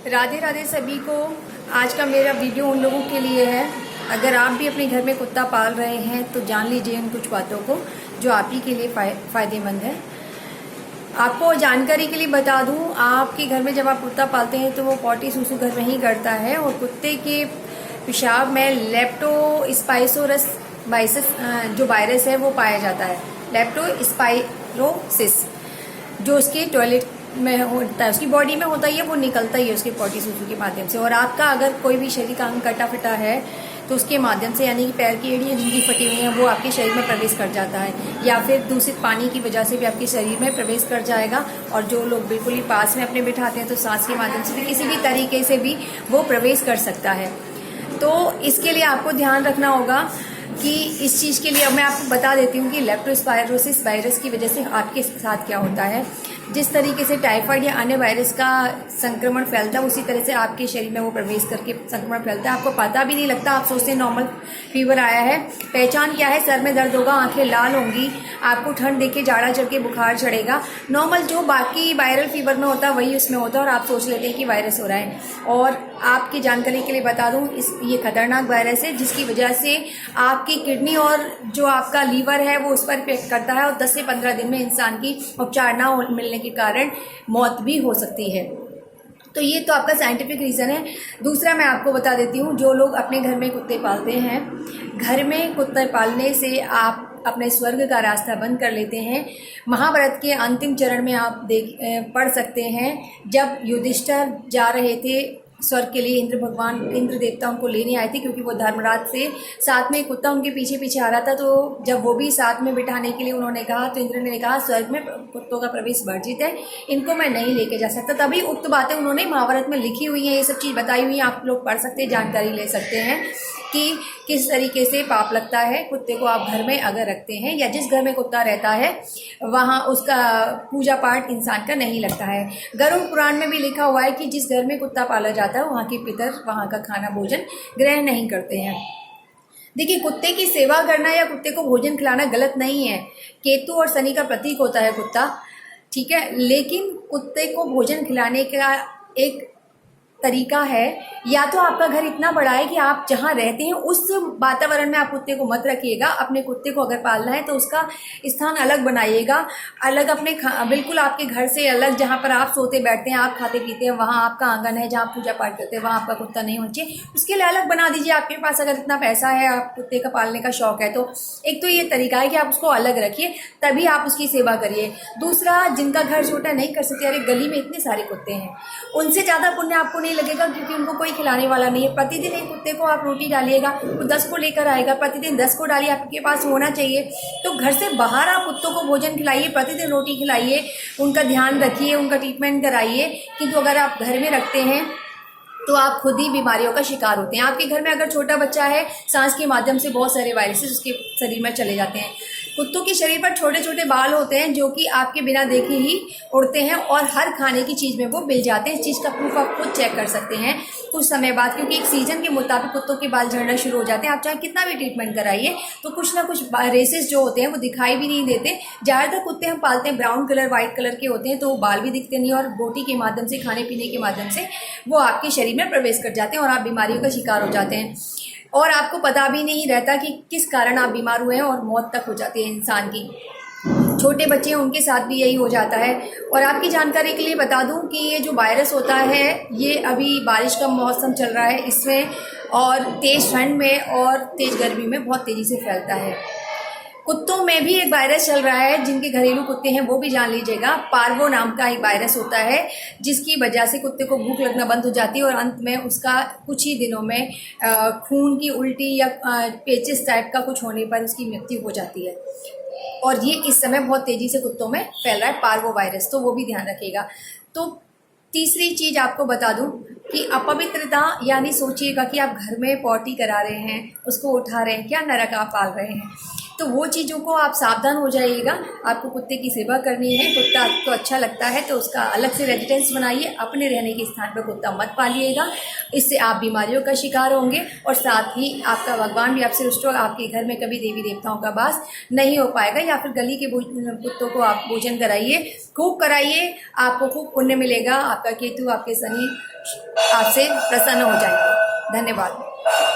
राधे राधे सभी को। आज का मेरा वीडियो उन लोगों के लिए है, अगर आप भी अपने घर में कुत्ता पाल रहे हैं तो जान लीजिए इन कुछ बातों को जो आप ही के लिए फ़ायदेमंद है। आपको जानकारी के लिए बता दूं, आपके घर में जब आप कुत्ता पालते हैं तो वो पॉटी सूसू घर में ही करता है और कुत्ते के पेशाब में लेप्टोस्पाइरोसिस जो वायरस है वो पाया जाता है। लेप्टोस्पाइरोसिस जो उसके टॉयलेट में होता है, उसकी बॉडी में होता ही है, वो निकलता ही है उसके पॉटी सूसू के माध्यम से। और आपका अगर कोई भी शरीर का अंग कटा फिटा है तो उसके माध्यम से, यानी कि पैर की एड़ियाँ जिनकी फटी हुई हैं वो आपके शरीर में प्रवेश कर जाता है, या फिर दूषित पानी की वजह से भी आपके शरीर में प्रवेश कर जाएगा। और जो लोग बिल्कुल ही पास में अपने बिठाते हैं तो सांस के माध्यम से भी, किसी भी तरीके से भी वो प्रवेश कर सकता है। तो इसके लिए आपको ध्यान रखना होगा कि इस चीज़ के लिए अब मैं आपको बता देती हूँ कि लेप्टोस्पाइरोसिस वायरस की वजह से आपके साथ क्या होता है। जिस तरीके से टाइफाइड या अन्य वायरस का संक्रमण फैलता है उसी तरह से आपके शरीर में वो प्रवेश करके संक्रमण फैलता है। आपको पता भी नहीं लगता, आप सोचते हैं नॉर्मल फीवर आया है। पहचान क्या है? सर में दर्द होगा, आंखें लाल होंगी, आपको ठंड देख के जाड़ा चढ़ के बुखार चढ़ेगा। नॉर्मल जो बाकी वायरल फीवर में होता है वही उसमें होता है और आप सोच लेते हैं कि वायरस हो रहा है। और आपकी जानकारी के लिए बता दूं, ये खतरनाक वायरस है जिसकी वजह से आपकी किडनी और जो आपका लीवर है वो उस पर इफेक्ट करता है और 10 से 15 दिन में इंसान की उपचार ना मिलने के कारण मौत भी हो सकती है। तो ये तो आपका साइंटिफिक रीज़न है। दूसरा मैं आपको बता देती हूँ, जो लोग अपने घर में कुत्ते पालते हैं, घर में कुत्ते पालने से आप अपने स्वर्ग का रास्ता बंद कर लेते हैं। महाभारत के अंतिम चरण में आप पढ़ सकते हैं, जब युधिष्ठिर जा रहे थे स्वर्ग के लिए, इंद्र देवता उनको लेने आए थे क्योंकि वो धर्मराज से साथ में कुत्ता उनके पीछे पीछे आ रहा था। तो जब वो भी साथ में बिठाने के लिए उन्होंने कहा तो इंद्र ने कहा स्वर्ग में कुत्तों का प्रवेश वर्जित है, इनको मैं नहीं लेके जा सकता। तभी उक्त बातें उन्होंने महाभारत में लिखी हुई हैं, ये सब चीज़ बताई हुई हैं, आप लोग पढ़ सकते हैं, जानकारी ले सकते हैं कि किस तरीके से पाप लगता है कुत्ते को आप घर में अगर रखते हैं, या जिस घर में कुत्ता रहता है वहाँ उसका पूजा पाठ इंसान का नहीं लगता है। गरुड़ पुराण में भी लिखा हुआ है कि जिस घर में कुत्ता पाला जाता है वहाँ के पितर वहाँ का खाना भोजन ग्रहण नहीं करते हैं। देखिए, कुत्ते की सेवा करना या कुत्ते को भोजन खिलाना गलत नहीं है। केतु और शनि का प्रतीक होता है कुत्ता, ठीक है, लेकिन कुत्ते को भोजन खिलाने का एक तरीका है, या तो आपका घर इतना बड़ा है कि आप जहाँ रहते हैं उस वातावरण में आप कुत्ते को मत रखिएगा। अपने कुत्ते को अगर पालना है तो उसका स्थान अलग बनाइएगा, अलग अपने बिल्कुल आपके घर से अलग, जहाँ पर आप सोते बैठते हैं, आप खाते पीते हैं, वहाँ आपका आंगन है जहाँ पूजा पाठ करते हैं, वहाँ आपका कुत्ता नहीं होना चाहिए, उसके लिए अलग बना दीजिए। आपके पास अगर इतना पैसा है, आप कुत्ते का पालने का शौक है, तो एक तो ये तरीका है कि आप उसको अलग रखिए, तभी आप उसकी सेवा करिए। दूसरा, जिनका घर छोटा नहीं कर सकते, अरे गली में इतने सारे कुत्ते हैं, उनसे ज़्यादा पुण्य आपको नहीं लगेगा क्योंकि उनको कोई खिलाने वाला नहीं है। प्रतिदिन एक कुत्ते को आप रोटी डालिएगा, वो 10 को लेकर आएगा, प्रतिदिन 10 को डालिए, आपके पास होना चाहिए। तो घर से बाहर आप कुत्तों को भोजन खिलाइए, प्रतिदिन रोटी खिलाइए, उनका ध्यान रखिए, उनका ट्रीटमेंट कराइए। किंतु अगर आप घर में रखते हैं तो आप खुद ही बीमारियों का शिकार होते हैं। आपके घर में अगर छोटा बच्चा है, सांस के माध्यम से बहुत सारे वायरसेस उसके शरीर में चले जाते हैं। कुत्तों के शरीर पर छोटे छोटे बाल होते हैं जो कि आपके बिना देखे ही उड़ते हैं और हर खाने की चीज़ में वो मिल जाते हैं। इस चीज़ का प्रूफ आप खुद चेक कर सकते हैं कुछ समय बाद, क्योंकि एक सीजन के मुताबिक कुत्तों के बाल झड़ना शुरू हो जाते हैं। आप चाहे कितना भी ट्रीटमेंट कराइए तो कुछ ना कुछ रेसेस जो होते हैं वो दिखाई भी नहीं देते। ज़्यादातर कुत्ते हम पालते हैं ब्राउन कलर, वाइट कलर के होते हैं, तो वो बाल भी दिखते नहीं और बोटी के माध्यम से, खाने पीने के माध्यम से वो आपके शरीर में प्रवेश कर जाते हैं और आप बीमारियों का शिकार हो जाते हैं। और आपको पता भी नहीं रहता कि किस कारण आप बीमार हुए हैं और मौत तक हो जाती है इंसान की। छोटे बच्चे हैं उनके साथ भी यही हो जाता है। और आपकी जानकारी के लिए बता दूं कि ये जो वायरस होता है ये अभी बारिश का मौसम चल रहा है इसमें, और तेज़ ठंड में और तेज़ गर्मी में बहुत तेज़ी से फैलता है। कुत्तों में भी एक वायरस चल रहा है, जिनके घरेलू कुत्ते हैं वो भी जान लीजिएगा। पार्वो नाम का एक वायरस होता है जिसकी वजह से कुत्ते को भूख लगना बंद हो जाती है और अंत में उसका कुछ ही दिनों में खून की उल्टी या पेचिस टाइप का कुछ होने पर उसकी मृत्यु हो जाती है। और ये इस समय बहुत तेज़ी से कुत्तों में फैल रहा है पार्वो वायरस, तो वो भी ध्यान रखिएगा। तो तीसरी चीज़ आपको बता दूं कि अपवित्रता, यानी सोचिएगा कि आप घर में पॉटी करा रहे हैं, उसको उठा रहे हैं, क्या नरक आप पाल रहे हैं। तो वो चीज़ों को आप सावधान हो जाइएगा। आपको कुत्ते की सेवा करनी है, कुत्ता आपको अच्छा लगता है तो उसका अलग से रेजिडेंस बनाइए, अपने रहने के स्थान पर कुत्ता मत पालिएगा, इससे आप बीमारियों का शिकार होंगे और साथ ही आपका भगवान भी आपसे रुष्ट होगा। आपके घर में कभी देवी देवताओं का वास नहीं हो पाएगा। या फिर गली के कुत्तों को आप भोजन कराइए, खूब कराइए, आपको खूब पुण्य मिलेगा। आपका केतु, आपके शनि आपसे प्रसन्न हो जाएंगे। धन्यवाद।